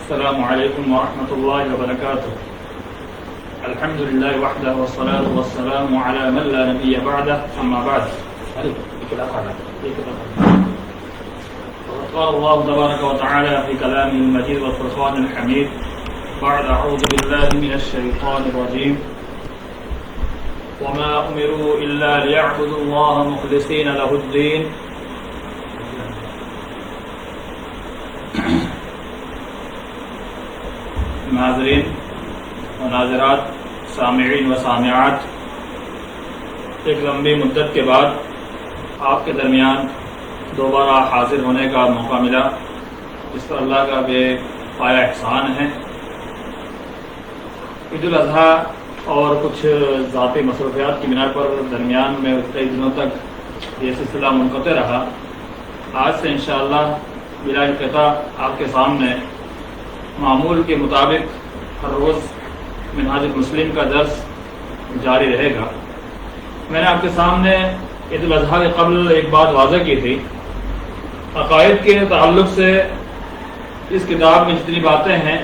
السلام علیکم ورحمۃ اللہ وبرکاتہ. الحمد للہ وحدہ والصلاة والسلام علی من لا نبی بعدہ اما بعد. قال اللہ تبارک وتعالی فی کلامہ المجید والفرقان الحمید بعد اعوذ باللہ من الشیطان الرجیم وما امروا الا ليعبدوا اللہ مخلصین لہ الدین. ناظرین و ناظرات، سامعین و سامعات، ایک لمبی مدت کے بعد آپ کے درمیان دوبارہ حاضر ہونے کا موقع ملا، اس پر اللہ کا بے پایا احسان ہے. عید الاضحیٰ اور کچھ ذاتی مصروفیات کی بنا پر درمیان میں کئی دنوں تک یہ سلسلہ منقطع رہا. آج سے انشاءاللہ بلا انقطاع آپ کے سامنے معمول کے مطابق ہر روز منہاج المسلم کا درس جاری رہے گا. میں نے آپ کے سامنے عید الاضحیٰ کے قبل ایک بات واضح کی تھی. عقائد کے تعلق سے اس کتاب میں جتنی باتیں ہیں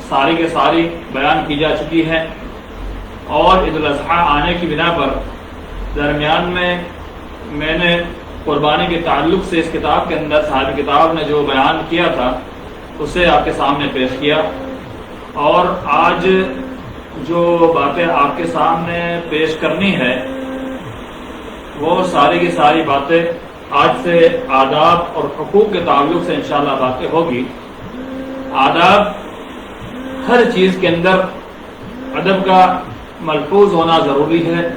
ساری کے ساری بیان کی جا چکی ہیں، اور عید الاضحیٰ آنے کی بنا پر درمیان میں نے قربانی کے تعلق سے اس کتاب کے اندر صاحب کتاب نے جو بیان کیا تھا اسے آپ کے سامنے پیش کیا، اور آج جو باتیں آپ کے سامنے پیش کرنی ہے وہ ساری کی ساری باتیں آج سے آداب اور حقوق کے تعلق سے انشاءاللہ باتیں ہوگی. آداب، ہر چیز کے اندر ادب کا ملحوظ ہونا ضروری ہے.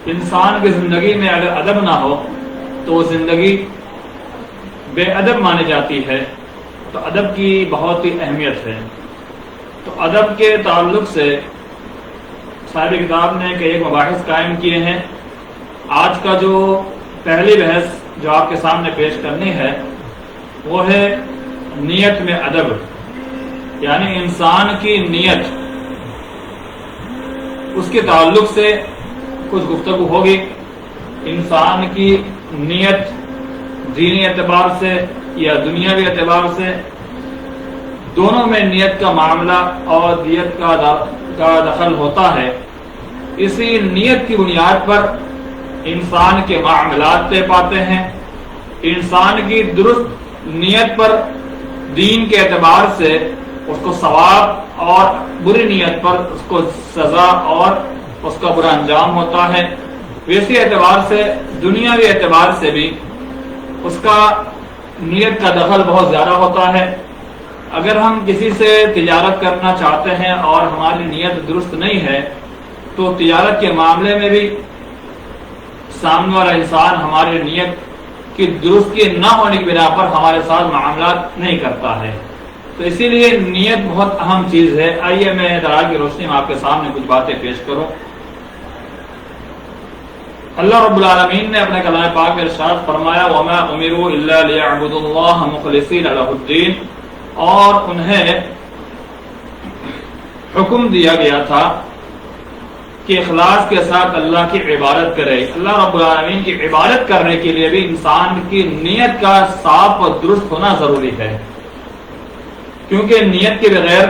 انسان کی زندگی میں اگر ادب نہ ہو تو وہ زندگی بے ادب مانی جاتی ہے. تو ادب کی بہت ہی اہمیت ہے. تو ادب کے تعلق سے صاحب کتاب نے کئی مباحث قائم کیے ہیں. آج کا جو پہلی بحث جو آپ کے سامنے پیش کرنی ہے وہ ہے نیت میں ادب، یعنی انسان کی نیت، اس کے تعلق سے کچھ گفتگو ہوگی. انسان کی نیت دینی اعتبار سے یا دنیاوی اعتبار سے دونوں میں نیت کا معاملہ اور نیت کا دخل ہوتا ہے. اسی نیت کی بنیاد پر انسان کے معاملات طے پاتے ہیں. انسان کی درست نیت پر دین کے اعتبار سے اس کو ثواب، اور بری نیت پر اس کو سزا اور اس کا برا انجام ہوتا ہے. ویسے اعتبار سے دنیاوی اعتبار سے بھی اس کا نیت کا دخل بہت زیادہ ہوتا ہے. اگر ہم کسی سے تجارت کرنا چاہتے ہیں اور ہماری نیت درست نہیں ہے تو تجارت کے معاملے میں بھی سامنے والا انسان ہماری نیت کی درستی نہ ہونے کی بنا پر ہمارے ساتھ معاملات نہیں کرتا ہے. تو اسی لیے نیت بہت اہم چیز ہے. آئیے میں دلائل کی روشنی میں آپ کے سامنے کچھ باتیں پیش کروں. اللہ رب العالمین نے اپنے کلام پاک میں ارشاد فرمایا وَمَا أُمِرُوا إِلَّا لِيَعْبُدُوا اللَّهَ مُخْلِصِينَ لَهُ الدِّينَ، اور انہیں حکم دیا گیا تھا کہ اخلاص کے ساتھ اللہ کی عبادت کرے. اللہ رب العالمین کی عبادت کرنے کے لیے بھی انسان کی نیت کا صاف اور درست ہونا ضروری ہے، کیونکہ نیت کے بغیر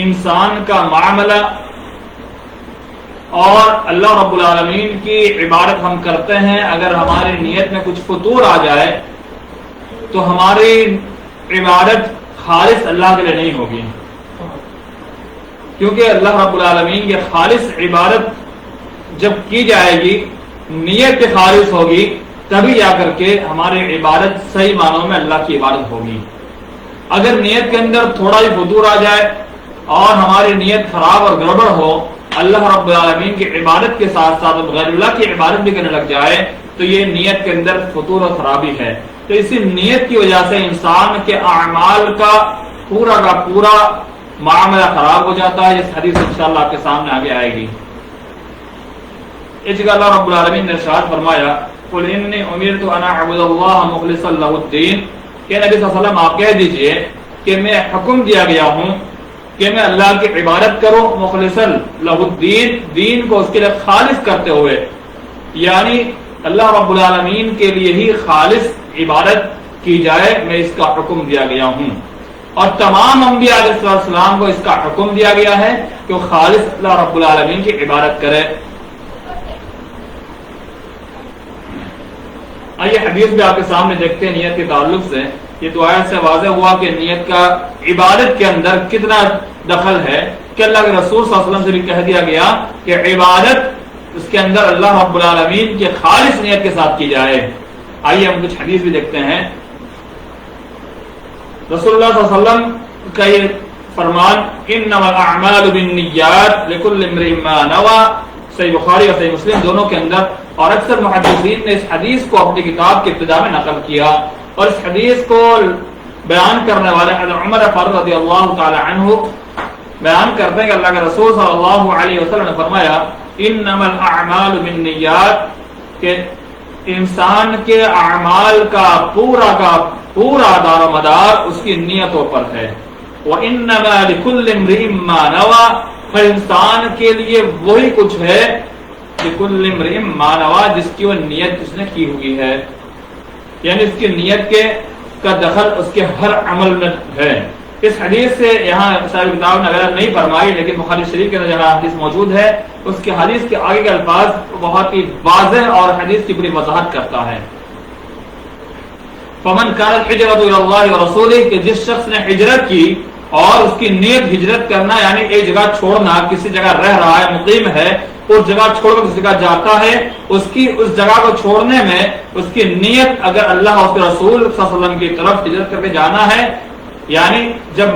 انسان کا معاملہ اور اللہ رب العالمین کی عبادت ہم کرتے ہیں، اگر ہماری نیت میں کچھ فطور آ جائے تو ہماری عبادت خالص اللہ کے لیے نہیں ہوگی. کیونکہ اللہ رب العالمین کی خالص عبادت جب کی جائے گی، نیت کے خالص ہوگی، تبھی جا کر کے ہماری عبادت صحیح معنوں میں اللہ کی عبادت ہوگی. اگر نیت کے اندر تھوڑا ہی فطور آ جائے اور ہماری نیت خراب اور گڑبڑ ہو، اللہ رب العالمین کی عبادت کے ساتھ ساتھ غیر اللہ کی عبادت بھی کرنے لگ جائے تو یہ نیت کے اندر فطور اور خرابی ہے. تو اسی نیت کی وجہ سے انسان کے اعمال کا پورا معاملہ خراب ہو جاتا ہے. اس حدیث انشاءاللہ آپ کے سامنے آگے آئے گی. اس جگہ اللہ رب العالمین نے ارشاد فرمایا قُلْ إِنِّي أُمِرْتُ أَنْ أَعْبُدَ اللَّهَ مُخْلِصًا لَهُ الدِّينَ، کہ نبی صلی اللہ علیہ وسلم آپ کہہ دیجئے کہ میں حکم دیا گیا ہوں کہ میں اللہ کی عبادت کروں مخلصاً لہ الدین، دین کو اس کے لیے خالص کرتے ہوئے، یعنی اللہ رب العالمین کے لیے ہی خالص عبادت کی جائے، میں اس کا حکم دیا گیا ہوں. اور تمام انبیاء علیہ السلام کو اس کا حکم دیا گیا ہے کہ وہ خالص اللہ رب العالمین کی عبادت کرے۔ آئیے حدیث بھی آپ کے سامنے دیکھتے ہیں نیت کے تعلق سے۔ یہ تو آیت سے واضح ہوا کہ نیت کا عبادت کے اندر کتنا دخل ہے کہ اللہ کے رسول صلی اللہ علیہ وسلم سے بھی کہہ دیا گیا کہ عبادت اس کے اندر اللہ رب العالمین کی خالص نیت کے ساتھ کی جائے۔ آئیے ہم کچھ حدیث بھی دیکھتے ہیں۔ رسول اللہ صلی اللہ علیہ وسلم کا یہ فرمان انما الاعمال بالنیات لکل امرئ ما نوى، صحیح بخاری اور صحیح مسلم دونوں کے اندر، اور اکثر محدثین نے اس حدیث کو اپنی کتاب کی ابتدا میں نقل کیا، اور اس حدیث کو بیان کرنے والے حضرت عمر فاروق رضی اللہ تعالی عنہ بیان کرتے ہیں کہ اللہ کے رسول صلی اللہ علیہ وسلم نے فرمایا انما الاعمال بالنیات، کہ انسان کے اعمال کا پورا دار و مدار اس کی نیتوں پر ہے۔ وانما لكل امرئ ما نوى، ہر انسان کے لیے وہی کچھ ہے لكل امرئ ما نوى جس کی وہ نیت اس نے کی ہوئی ہے، یعنی اس کی نیت کا دخل اس کے ہر عمل میں ہے۔ اس حدیث سے یہاں صاحب کتاب نے غلط نہیں فرمائی، لیکن بخاری شریف کے اندر جہاں حدیث موجود ہے اس کے حدیث کے آگے کے الفاظ بہت ہی واضح اور حدیث کی بڑی وضاحت کرتا ہے۔ فمن كانت هجرته الى الله ورسوله، کہ جس شخص نے ہجرت کی اور اس کی نیت ہجرت کرنا یعنی ایک جگہ چھوڑنا، کسی جگہ رہ رہا ہے مقیم ہے، اس جگہ چھوڑ کر کسی جگہ جاتا ہے، اس جگہ کو چھوڑنے میں اس کی نیت اگر اللہ اور اس کے رسول صلی اللہ علیہ وسلم کی طرف ہجرت کر کے جانا ہے، یعنی جب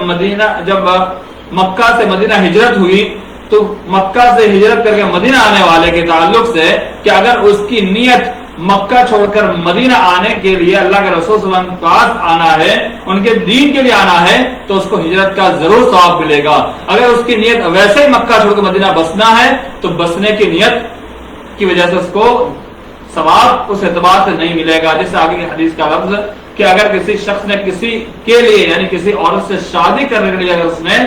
مکہ سے مدینہ ہجرت ہوئی تو مکہ سے ہجرت کر کے مدینہ آنے والے کے تعلق سے کہ اگر اس کی نیت مکہ چھوڑ کر مدینہ آنے کے لیے اللہ کے رسول صلی اللہ علیہ وسلم کے پاس آنا ہے، ان کے دین کے لیے آنا ہے، تو اس کو ہجرت کا ضرور ثواب ملے گا۔ اگر اس کی نیت ویسے ہی مکہ چھوڑ کر مدینہ بسنا ہے تو بسنے کی نیت کی وجہ سے اس کو ثواب اس اعتبار سے نہیں ملے گا، جیسے آگے کی حدیث کا لفظ کہ اگر کسی شخص نے کسی کے لیے یعنی کسی عورت سے شادی کرنے کے لیے اگر اس نے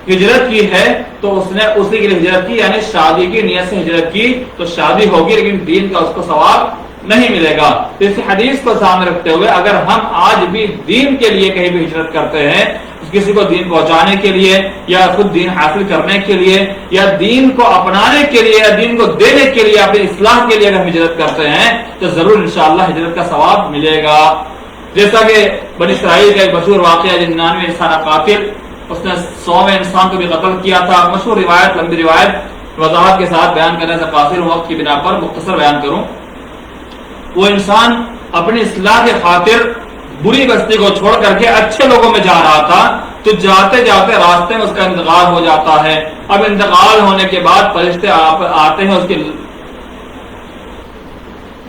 ہجرت کی ہے تو اس نے اسی کے لیے ہجرت کی، یعنی شادی کی نیت سے ہجرت کی تو شادی ہوگی لیکن دین کا اس کو ثواب نہیں ملے گا۔ تو اس حدیث کو سامنے رکھتے ہوئے اگر ہم آج بھی دین کے لیے کہیں بھی ہجرت کرتے ہیں، کسی کو دین پہنچانے کے لیے یا خود دین حاصل کرنے کے لیے یا دین کو اپنانے کے لیے یا دین کو دینے کے لیے اپنی اصلاح کے لیے اگر ہجرت کرتے ہیں تو ضرور انشاءاللہ ہجرت کا ثواب ملے گا۔ جیسا کہ بنی اسرائیل کا ایک مشہور واقعہ 99 انسان قاتل، اس نے 100ویں انسان کو بھی قتل کیا تھا، مشہور روایت، لمبی روایت، وضاحت کے ساتھ بیان کرنے سے قاصر وقت کی بنا پر مختصر بیان کروں۔ وہ انسان اپنی اصلاح کے خاطر بری بستی کو چھوڑ کر کے اچھے لوگوں میں جا رہا تھا، تو جاتے جاتے راستے میں اس کا انتقال ہو جاتا ہے۔ اب انتقال ہونے کے بعد فرشتے آتے ہیں اس کی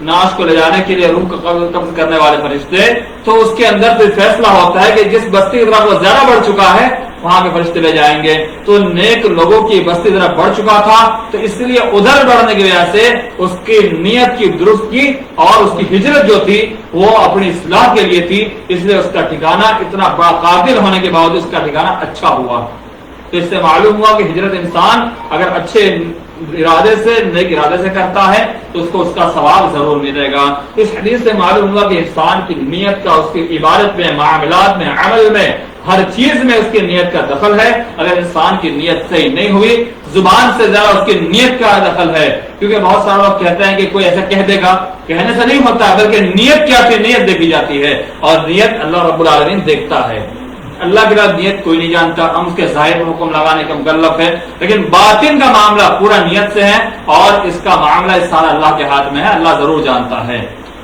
ناش کو لے جانے کے لیے، روح کو قبض کرنے والے فرشتے، تو اس کے اندر پھر فیصلہ ہوتا ہے کہ جس بستی کی طرف وہ زیادہ بڑھ چکا ہے وہاں کے فرشتے لے جائیں گے۔ تو نیک لوگوں کی بستی طرف بڑھ چکا تھا تو اس لیے ادھر بڑھنے کی وجہ سے اس کی نیت کی درست کی اور اس کی ہجرت جو تھی وہ اپنی اصلاح کے لیے تھی، اس لیے اس کا ٹھکانہ اتنا بڑا قاتل ہونے کے باوجود اس کا ٹھکانہ اچھا ہوا۔ تو اس سے معلوم ہوا کہ ہجرت انسان اگر اچھے ارادے سے نیک ارادے سے کرتا ہے تو اس کو اس کا ثواب ضرور ملے گا۔ اس حدیث سے معلوم ہوا کہ انسان کی نیت کا اس کی عبادت میں، معاملات میں، عمل میں، ہر چیز میں اس کی نیت کا دخل ہے۔ اگر انسان کی نیت صحیح نہیں ہوئی، زبان سے زیادہ اس کی نیت کا دخل ہے، کیونکہ بہت سارے لوگ کہتے ہیں کہ کوئی ایسا کہہ دے گا، کہنے سے نہیں ہوتا، بلکہ نیت کیا تھی، نیت دیکھی جاتی ہے، اور نیت اللہ رب العالمین دیکھتا ہے۔ اللہ کے بعد نیت کوئی نہیں جانتا، ہم اس کے ظاہر میں حکم لگانے کا مکلف ہے، لیکن باطن کا معاملہ پورا نیت سے ہے اور اس کا معاملہ سارا اللہ کے ہاتھ میں ہے، اللہ ضرور جانتا ہے۔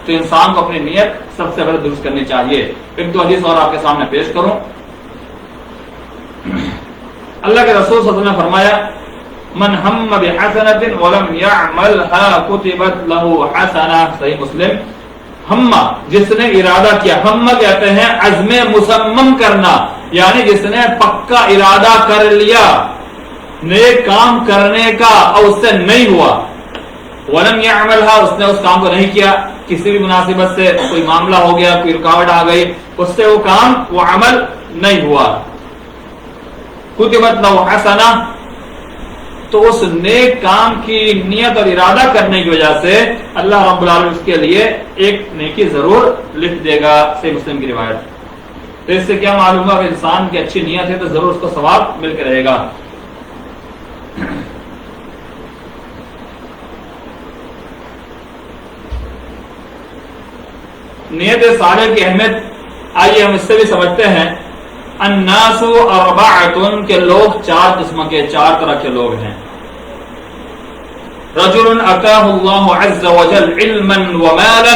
تو انسان کو اپنی نیت سب سے پہلے درست کرنی چاہیے۔ ایک دو حدیث اور آپ کے سامنے پیش کروں۔ اللہ کے رسول صلی اللہ علیہ وسلم نے فرمایا من ہم بحسنۃ ولم يعملها كتبت له حسنہ، صحیح مسلم۔ ہمہ جس نے ارادہ کیا، ہمہ کہتے ہیں عزم مصمم کرنا، یعنی جس نے پکا ارادہ کر لیا نیک کام کرنے کا اور اس سے نہیں ہوا، ولم يعملها اس نے اس کام کو نہیں کیا، کسی بھی مناسبت سے کوئی معاملہ ہو گیا، کوئی رکاوٹ آ گئی، اس سے وہ کام، وہ عمل نہیں ہوا، کتبت له حسنہ، تو اس نیک کام کی نیت اور ارادہ کرنے کی وجہ سے اللہ رب العالمین اس کے لیے ایک نیکی ضرور لکھ دے گا، صحیح مسلم کی روایت۔ تو اس سے کیا معلوم ہوا کہ انسان کی اچھی نیت ہے تو ضرور اس کو ثواب مل کے رہے گا. نیت صالح کی اہمیت آئیے ہم اس سے بھی سمجھتے ہیں. الناس اربعۃ کے لوگ چار قسم کے، چار طرح کے لوگ ہیں. رجل اتاہ اللہ عز وجل علما ومالا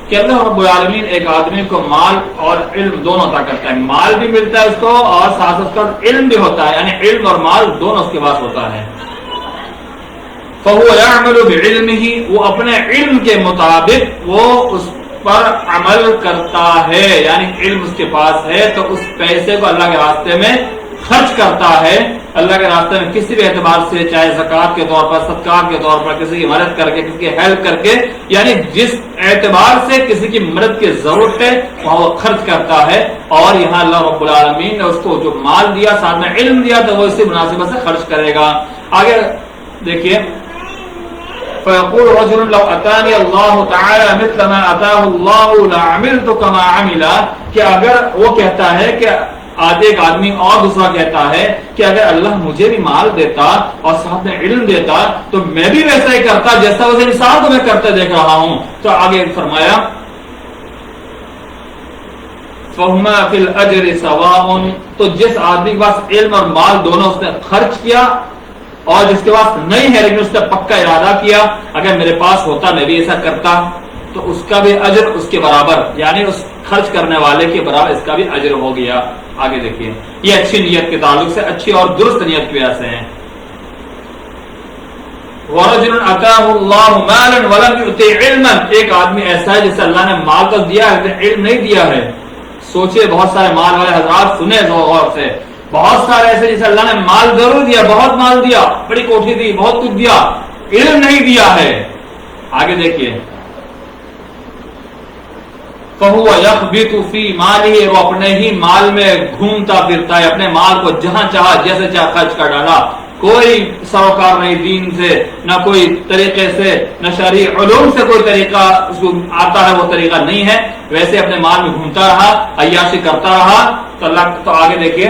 کہ اللہ رب العالمین ایک آدمی کو مال اور علم دونوں عطا کرتا ہے. مال بھی ملتا ہے اس کو اور ساتھ اس کا علم بھی ہوتا ہے، یعنی علم اور مال دونوں اس کے پاس ہوتا ہے. فهو يعمل بعلمه وہ اپنے علم کے مطابق وہ اس پر عمل کرتا ہے، یعنی علم اس کے پاس ہے تو اس پیسے کو اللہ کے راستے میں خرچ کرتا ہے. اللہ کے راستے میں کسی بھی اعتبار سے، چاہے زکوٰۃ کے طور پر، صدقات کے طور پر، کسی کی مدد کر کے، کسی کی ہیلپ کر کے، یعنی جس اعتبار سے کسی کی مدد کی ضرورت ہے وہاں وہ خرچ کرتا ہے. اور یہاں اللہ رب العالمین نے اس کو جو مال دیا ساتھ میں علم دیا تو وہ اسی مناسبت سے خرچ کرے گا. آگے دیکھیے فَيَقُولُ رَجُلٌ لَوْ أَتَانِيَ اللَّهُ تَعَالَى مِثْلَ مَا أَتَاهُ اللَّهُ لَعَمِلْتُ كَمَا عَمِلَ کہ اگر وہ کہتا ہے کہ ایک آدمی اور دوسرا کہتا ہے کہ اگر اللہ مجھے بھی مال دیتا اور ساتھ میں علم دیتا تو میں بھی ویسا ہی کرتا جیسا اس انسان کو میں کرتے دیکھ رہا ہوں. تو آگے فرمایا فَهُمَا فِي الْأَجْرِ سَوَاءٌ تو جس آدمی کے پاس علم اور مال دونوں اس نے خرچ کیا اور جس کے پاس نہیں ہے لیکن اس نے پکا ارادہ کیا اگر میرے پاس ہوتا میں بھی ایسا کرتا تو اس کا بھی اجر اس کے برابر، یعنی اس خرچ کرنے والے کے برابر اس کا بھی اجر ہو گیا. آگے دیکھیے یہ اچھی نیت کے تعلق سے، اچھی اور درست نیت کی وجہ سے ہیں. وَرَجُلٌ أَتَاهُ اللَّهُ مَالًا وَلَمْ يُؤْتِ عِلْمًا ایک آدمی ایسا ہے جسے اللہ نے مال تو دیا ہے لیکن علم نہیں دیا ہے. سوچے بہت سارے مال والے حضرات سنے غور سے، بہت سارے ایسے جسے اللہ نے مال ضرور دیا، بہت مال دیا، بڑی کوٹھی دی، بہت کچھ دیا، علم نہیں دیا ہے. آگے دیکھیے فَهُوَ يَخْبِطُ فِي مَالِهِ وہ اپنے ہی مال میں گھومتا پھرتا ہے، اپنے مال کو جہاں چاہا جیسے چاہا خرچ کر ڈالا. کوئی سروکار نہیں دین سے، نہ کوئی طریقے سے، نہ شرعی علوم سے کوئی طریقہ اس کو آتا ہے، وہ طریقہ نہیں ہے، ویسے اپنے مال میں گھومتا رہا، عیاشی کرتا رہا. تو اللہ تو آگے دیکھیے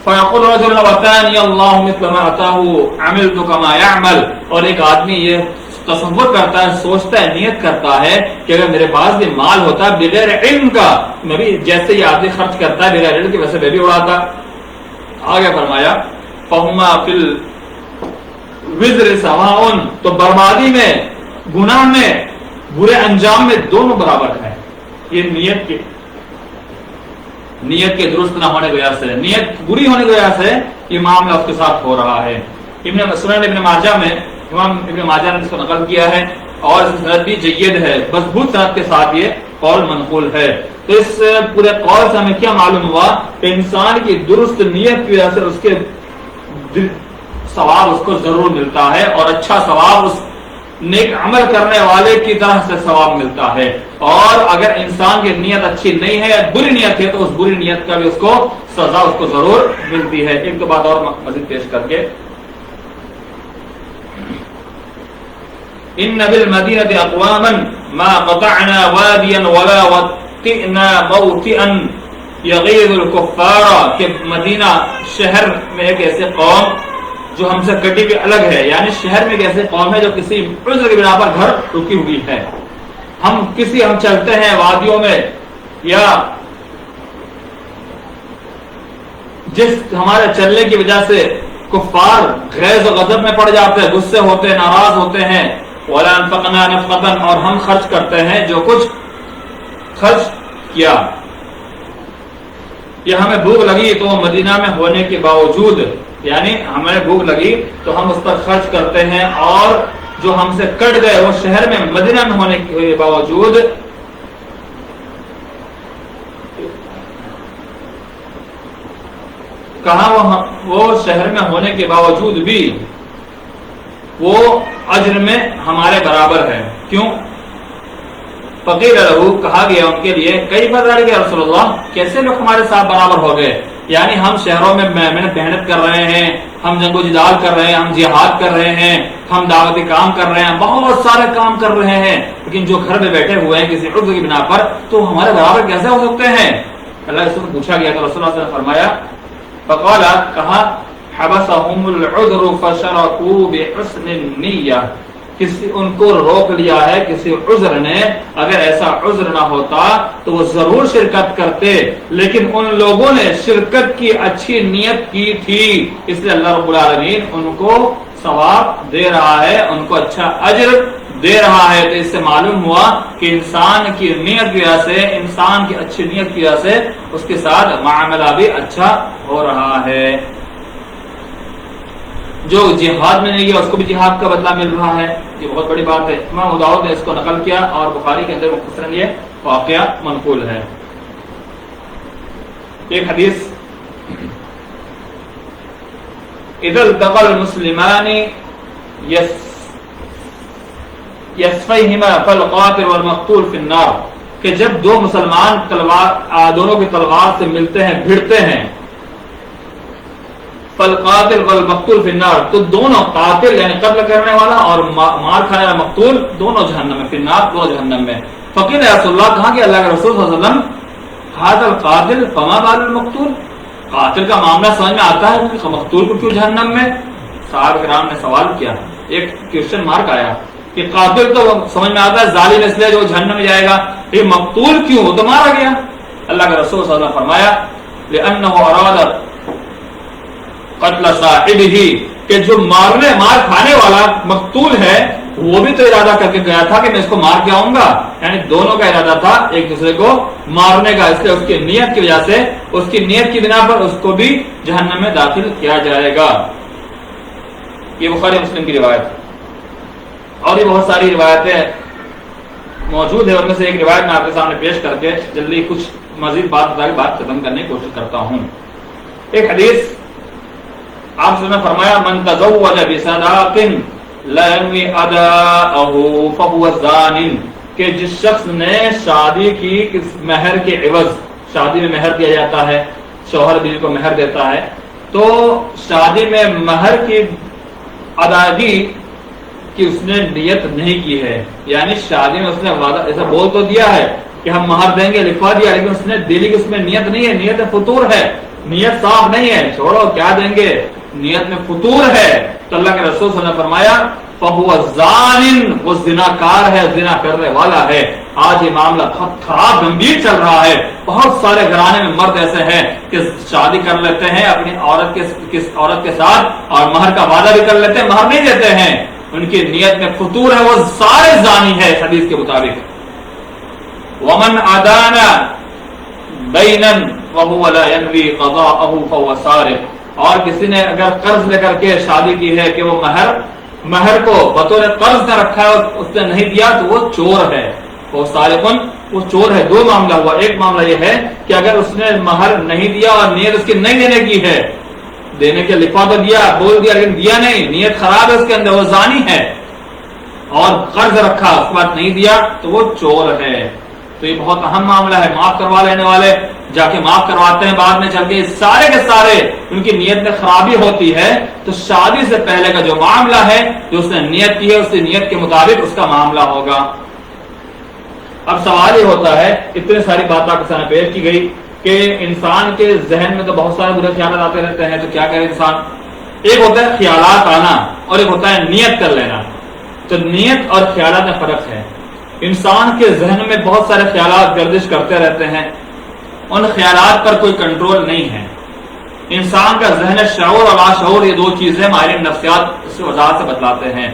فَيَقُولُ رَجُلٌ لَوْ أَتَانِيَ اللَّهُ مِثْلَ مَا أَتَاهُ عَمِلْتُ كَمَا يَعْمَلُ اور ایک آدمی یہ تصور کرتا ہے، سوچتا ہے، نیت کرتا ہے کہ اگر میرے پاس بھی مال ہوتا بغیر علم کا میں بھی جیسے یہ آدمی خرچ کرتا ہے بغیر علم کے ویسے میں بھی اڑاتا. آگے فرمایا فَهُمَا فِي الْوِزْرِ سَوَاءٌ تو بربادی میں، گناہ میں، برے انجام میں دونوں برابر ہیں. یہ نیت کے درست نہ ہونے کی وجہ سے، نیت بری ہونے کی وجہ سے یہ معاملہ اس کے ساتھ ہو رہا ہے. ابن ماجہ میں امام ابن ماجہ نے اس کو نقل کیا ہے اور اس سند بھی جید ہے، مضبوط سند کے ساتھ یہ قول منقول ہے. تو اس پورے قول سے ہمیں کیا معلوم ہوا کہ انسان کی درست نیت کی وجہ سے اس کے ثواب اس کو ضرور ملتا ہے اور اچھا ثواب اس نیک عمل کرنے والے کی طرح سے ثواب ملتا ہے. اور اگر انسان کی نیت اچھی نہیں ہے یا بری نیت ہے تو اس بری نیت کا بھی اس کو سزا اس کو ضرور ملتی ہے. ایک دو بات اور مزید پیش کر کے ان بالمدینہ اقواما ما قطعنا وادیا ولا وطئنا موطئا یغیظ الکفار کہ مدینہ شہر میں ایک ایسے قوم جو ہم سے کٹی بھی الگ ہے، یعنی شہر میں ایک ایسے قوم ہے جو کسی عذر کی بنا پر گھر رکی ہوئی ہے. ہم چلتے ہیں وادیوں میں یا جس ہمارے چلنے کی وجہ سے کفار غیظ و غضب میں پڑ جاتے ہیں، غصے ہوتے ہیں، ناراض ہوتے ہیں. وَلَا أَنفَقْنَا نَفْقَةً اور ہم خرچ کرتے ہیں جو کچھ خرچ کیا. یہ ہمیں بھوک لگی تو مدینہ میں ہونے کے باوجود، یعنی ہمیں بھوک لگی تو ہم اس پر خرچ کرتے ہیں، اور جو ہم سے کٹ گئے وہ شہر میں مدینہ میں ہونے کے باوجود کہاں وہ شہر میں ہونے کے باوجود بھی وہ اجر میں ہمارے برابر ہے. کیوں؟ فقیر لہو کہا گیا ان کے لیے کئی بذالک یا رسول اللہ کیسے لوگ ہمارے ساتھ برابر ہو گئے، یعنی ہم شہروں میں محنت کر رہے ہیں، ہم جنگ و جدال کر رہے ہیں، ہم جہاد کر رہے ہیں، ہم دعوتی کام کر رہے ہیں، بہت سارے کام کر رہے ہیں، لیکن جو گھر میں بیٹھے ہوئے ہیں کسی عذر کی بنا پر، تو ہمارے برابر کیسے ہو سکتے ہیں؟ اللہ رسول سے پوچھا گیا تو رسول اللہ صلی اللہ علیہ وسلم نے فرمایا، فقال، کہا، حبسهم العذر فشركوا بحسن النیہ، کسی ان کو روک لیا ہے کسی عذر نے، اگر ایسا عذر نہ ہوتا تو وہ ضرور شرکت کرتے، لیکن ان لوگوں نے شرکت کی اچھی نیت کی تھی، اس لیے اللہ رب العالمین ان کو ثواب دے رہا ہے، ان کو اچھا اجر دے رہا ہے۔ تو اس سے معلوم ہوا کہ انسان کی نیت کی وجہ سے، انسان کی اچھی نیت کی وجہ سے اس کے ساتھ معاملہ بھی اچھا ہو رہا ہے۔ جو جہاد میں نہیں گیا اس کو بھی جہاد کا بدلہ مل رہا ہے، یہ بہت بڑی بات ہے۔ امام ابو داؤد نے اس کو نقل کیا اور بخاری کے اندر مختصراً یہ واقعہ منقول ہے۔ ایک حدیث، اذا التقى المسلمان یسفیہما فالقاتل والمقتول فی النار، کہ جب دو مسلمان دونوں کی تلوار سے ملتے ہیں، بھڑتے ہیں، فالقاتل والمقتول فی النار، تو دونوں قاتل یعنی قتل کرنے والا اور مار کھانے والا مقتول دونوں جہنم میں، فی النار، دونوں جہنم میں۔ فقیل یا رسول اللہ، کہا کہ اللہ کے رسول صلی اللہ علیہ وسلم، ھذا القاتل فما بال المقتول، قاتل کا معاملہ سمجھ میں آتا ہے کہ مقتول کو کیوں جہنم میں؟ صحابہ کرام نے سوال کیا، ایک کوسچن مارک آیا کہ قاتل تو سمجھ میں آتا ہے ظالم اس لیے جو جہنم میں جائے گا، یہ مقتول کیوں؟ وہ تو مارا گیا۔ اللہ کے رسول صلی اللہ علیہ وسلم فرمایا، لأنه اراد قتل صاحبہ، کہ جو مار کھانے والا مقتول ہے وہ بھی تو ارادہ کر کے گیا تھا کہ میں اس کو مار کے آؤں گا، یعنی دونوں کا ارادہ تھا ایک دوسرے کو مارنے کا، اس لیے اس کی نیت کی وجہ سے، اس کی نیت کی بنا پر اس کو بھی جہنم میں داخل کیا جائے گا۔ یہ بخاری مسلم کی روایت، اور یہ بہت ساری روایتیں موجود ہیں، ان میں سے ایک روایت میں آپ کے سامنے پیش کر کے جلدی کچھ مزید بات ختم کرنے کی کوشش کرتا ہوں۔ ایک حدیث آپ نے فرمایا، من تزوج بصداق لا ينوي اداءه فهو زان، کہ جس شخص نے شادی کی مہر کے عوض، شادی میں مہر دیا جاتا ہے، شوہر بیوی کو مہر دیتا ہے، تو شادی میں مہر کی ادائیگی کی اس نے نیت نہیں کی ہے، یعنی شادی میں اس نے وعدہ ایسا بول تو دیا ہے کہ ہم مہر دیں گے، لکھوا دیا، لیکن اس نے دلی کی اس میں نیت نہیں ہے، نیت فطور ہے، نیت صاف نہیں ہے، چھوڑو کیا دیں گے، نیت میں فطور ہے، تو اللہ کے رسول صلی اللہ علیہ وسلم نے فرمایا، فَهُوَ زَانٍ، وہ زناکار ہے، زنا کرنے والا ہے۔ آج یہ معاملہ بہت خراب گمبھیر چل رہا ہے، بہت سارے گھرانے میں مرد ایسے ہیں کہ شادی کر لیتے ہیں اپنی عورت کے ساتھ اور مہر کا وعدہ بھی کر لیتے ہیں، مہر نہیں دیتے ہیں، ان کی نیت میں فطور ہے، وہ سارے زانی ہے حدیث کے مطابق۔ وَمَنْ أَدَانَ دَيْنًا وَهُوَ لَا يَنْوِي قَضَاءَهُ فَهُوَ سَارِقٌ، اور کسی نے اگر قرض لے کر کے شادی کی ہے کہ وہ مہر کو بطور قرض نہ رکھا ہے اور اس نے نہیں دیا تو وہ چور ہے، وہ سارقن، وہ چور ہے۔ دو معاملہ ہوا، ایک معاملہ یہ ہے کہ اگر اس نے مہر نہیں دیا اور نیت اس کی نہیں دینے کی ہے، دینے کے لکھوا تو دیا، بول دیا لیکن دیا نہیں، نیت خراب ہے اس کے اندر، وہ زانی ہے، اور قرض رکھا اس کے بعد نہیں دیا تو وہ چور ہے۔ تو یہ بہت اہم معاملہ ہے، معاف کروا لینے والے جا کے معاف کرواتے ہیں، بعد میں چل کے سارے کے سارے ان کی نیت میں خرابی ہوتی ہے، تو شادی سے پہلے کا جو معاملہ ہے، جو اس نے نیت کی ہے، اس کی نیت کے مطابق اس کا معاملہ ہوگا۔ اب سوال یہ ہوتا ہے، اتنے ساری باتیں آپ کے سامنے پیش کی گئی کہ انسان کے ذہن میں تو بہت سارے برے خیالات آتے رہتے ہیں، تو کیا کرے انسان؟ ایک ہوتا ہے خیالات آنا اور ایک ہوتا ہے نیت کر لینا۔ تو نیت اور خیالات میں فرق ہے۔ انسان کے ذہن میں بہت سارے خیالات گردش کرتے رہتے ہیں، ان خیالات پر کوئی کنٹرول نہیں ہے۔ انسان کا ذہن شعور اور لاشعور، یہ دو چیزیں ماہرین نفسیات اس وضاحت سے بتلاتے ہیں۔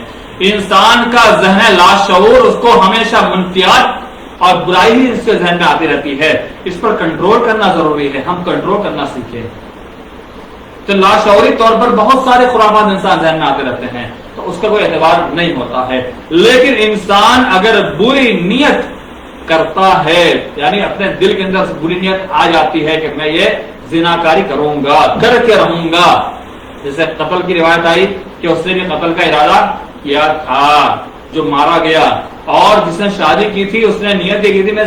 انسان کا ذہن لاشعور اس کو ہمیشہ منفیات اور برائی ہی اس کے ذہن میں آتی رہتی ہے، اس پر کنٹرول کرنا ضروری ہے، ہم کنٹرول کرنا سیکھیں۔ تو لاشعوری طور پر بہت سارے خرافات انسان ذہن میں آتے رہتے ہیں، تو اس کا کوئی اعتبار نہیں ہوتا ہے۔ لیکن انسان اگر بری نیت کرتا ہے، یعنی اپنے دل کے اندر بری نیت آ جاتی ہے کہ میں یہ زناکاری کروں گا، کر کے رہوں گا، جیسے قتل کی روایت آئی کہ اس نے بھی قتل کا ارادہ کیا تھا جو مارا گیا، اور جس نے شادی کی تھی اس نے نیت یہ کی تھی میں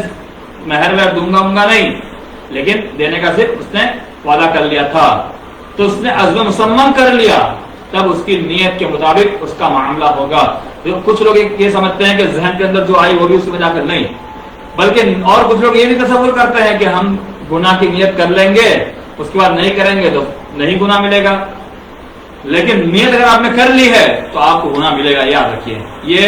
مہر وہر دوں گا نہیں، لیکن دینے کا صرف اس نے وعدہ کر لیا تھا، تو اس نے عزم مصمم کر لیا تب اس کی نیت کے مطابق اس کا معاملہ ہوگا. کچھ لوگ یہ سمجھتے ہیں کہ ذہن کے اندر جو آئی وہ بھی اس میں جا کر نہیں، بلکہ اور کچھ لوگ یہ بھی تصور کرتے ہیں کہ ہم گناہ کی نیت کر لیں گے، اس کے بعد نہیں کریں گے تو نہیں گناہ ملے گا. لیکن نیت اگر آپ نے کر لی ہے تو آپ کو گناہ ملے گا. یاد رکھیے یہ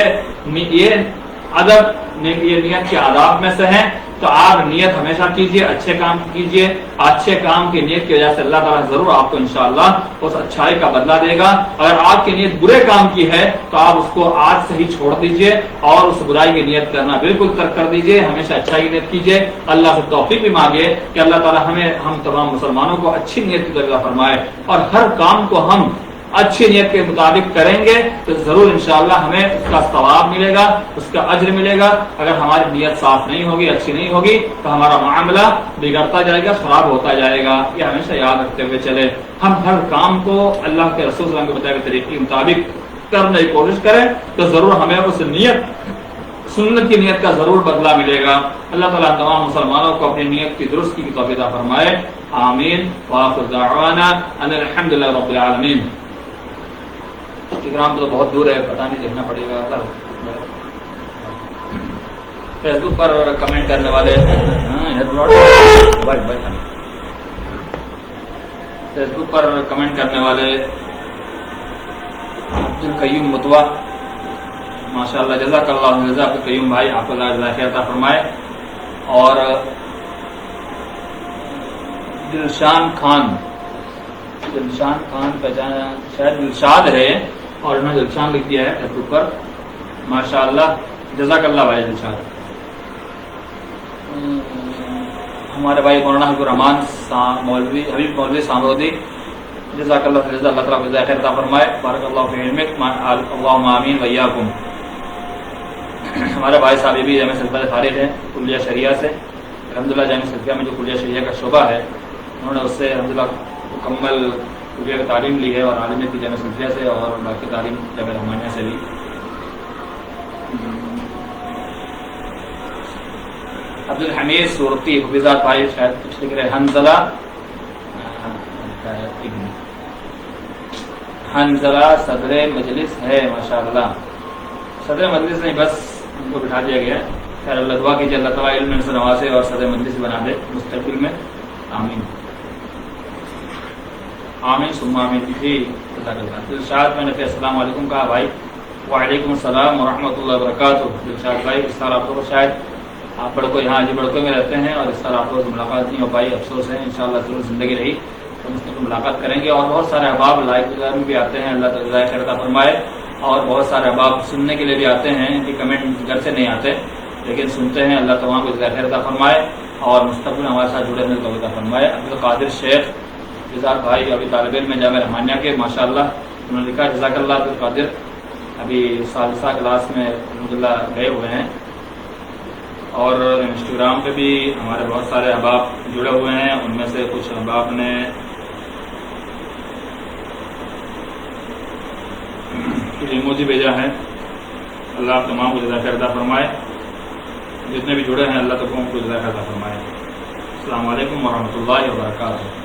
ادب، یہ نیت کے آداب میں سے ہے. تو آپ نیت ہمیشہ کیجئے، اچھے کام کیجئے. اچھے کام کی نیت کی وجہ سے اللہ تعالیٰ ضرور آپ کو انشاءاللہ اس اچھائی کا بدلہ دے گا. اگر آپ کی نیت برے کام کی ہے تو آپ اس کو آج سے ہی چھوڑ دیجئے اور اس برائی کی نیت کرنا بالکل ترک کر دیجئے. ہمیشہ اچھائی کی نیت کیجئے. اللہ سے توفیق بھی مانگے کہ اللہ تعالیٰ ہم تمام مسلمانوں کو اچھی نیت کی درجہ فرمائے اور ہر کام کو ہم اچھی نیت کے مطابق کریں گے تو ضرور انشاءاللہ ہمیں اس کا ثواب ملے گا، اس کا اجر ملے گا. اگر ہماری نیت صاف نہیں ہوگی، اچھی نہیں ہوگی تو ہمارا معاملہ بگڑتا جائے گا، خراب ہوتا جائے گا. یہ ہمیشہ یاد رکھتے ہوئے چلے ہم ہر کام کو اللہ کے رسول صلی اللہ علیہ وسلم کے بتائے طریقے کے مطابق کرنے کی کوشش کریں تو ضرور ہمیں اس نیت، سنت کی نیت کا ضرور بدلہ ملے گا. اللہ تعالیٰ تمام مسلمانوں کو اپنی نیت کی درستی کی توفیق عطا فرمائے. آمین. وآخر دعوانا ان الحمدللہ رب العالمین. انسٹاگرام تو بہت دور ہے، پتہ نہیں دیکھنا پڑے گا. فیس بک پر کمنٹ کرنے والے فیس بک پر کمنٹ کرنے والے عبدالقیوم متوا، ماشاء اللہ جزاک اللہ جزاک عبدالقیوم بھائی، آپ کو اللہ جزاک خیر عطا فرمائے. اور دلشان خان پہچانا شاید دلشاد ہے اور انہوں نے دلشان لکھ دیا ہے فیس بک پر. ماشاء اللہ جزاک اللہ بھائی دلشاد. ہمارے بھائی مولانا حبیب الرحمان حبیب مولوی سامودی، جزاک اللہ خیر، اللہ تعالیٰ جزاک خیر عطا فرمائے. بارک اللہ فی علمک، اللہم آمین وإیاکم. ہمارے بھائی صاحب بھی جامعہ سلفیہ فارغ ہیں کلیہ شریعہ سے. الحمدللہ جامعہ سلفیہ میں جو کلیہ شریعہ کا شعبہ ہے انہوں نے اس سے الحمدللہ مکمل کلیہ کی تعلیم لی ہے اور عالمیت کی جامعہ سلفیہ سے اور باقی تعلیم جامعہ رحمانیہ سے بھی. عبدالحمید صورتی حفیظات بھائی شاید کچھ لکھ رہے. حنزلہ صدر مجلس ہے. ماشاء اللہ صدر مجلس نہیں، بس ان کو بٹھا دیا گیا. خیر اللہ دعا کیجیے اللہ تعالیٰ علم سے نوازے اور صدر مجلس بنا دے مستقبل میں. آمین آمین ثم آمین. جی دلشاد میں نے السلام علیکم کہا بھائی. وعلیکم السلام ورحمۃ اللہ وبرکاتہ. دلشاد بھائی اس سال آپ کو شاید آپ بڑکو یہاں جی بڑکو میں رہتے ہیں اور اس سال آپ لوگ ملاقات نہیں ہو پائی، افسوس ہے. انشاءاللہ ضرور زندگی رہی تو مستقبل ملاقات کریں گے. اور بہت سارے احباب لائیو میں بھی آتے ہیں، اللہ تعالیٰ خیر عطا فرمائے. اور بہت سارے احباب سننے کے لیے بھی آتے ہیں، کہ کمنٹ گھر سے نہیں آتے لیکن سنتے ہیں. اللہ تمام کو خیر عطا فرمائے اور مستقبل ہمارے ساتھ جڑے ہونے کو عطا فرمائے. عبدالقادر شیخ جزاک بھائی ابھی طالب علم میں جامعہ رحمانیہ کے، ماشاء اللہ انہوں نے لکھا جزاک اللہ عبدالقادر. ابھی ثالثہ کلاس میں الحمدللہ گئے ہوئے ہیں. اور انسٹاگرام پہ بھی ہمارے بہت سارے احباب جڑے ہوئے ہیں. ان میں سے کچھ احباب نے ایموجی بھیجا ہے. اللہ آپ تمام کو جزاک خیر عطا فرمائے. جتنے بھی جڑے ہیں اللہ تمام کو جزاک خیر عطا فرمائے. السلام علیکم ورحمۃ اللہ وبرکاتہ.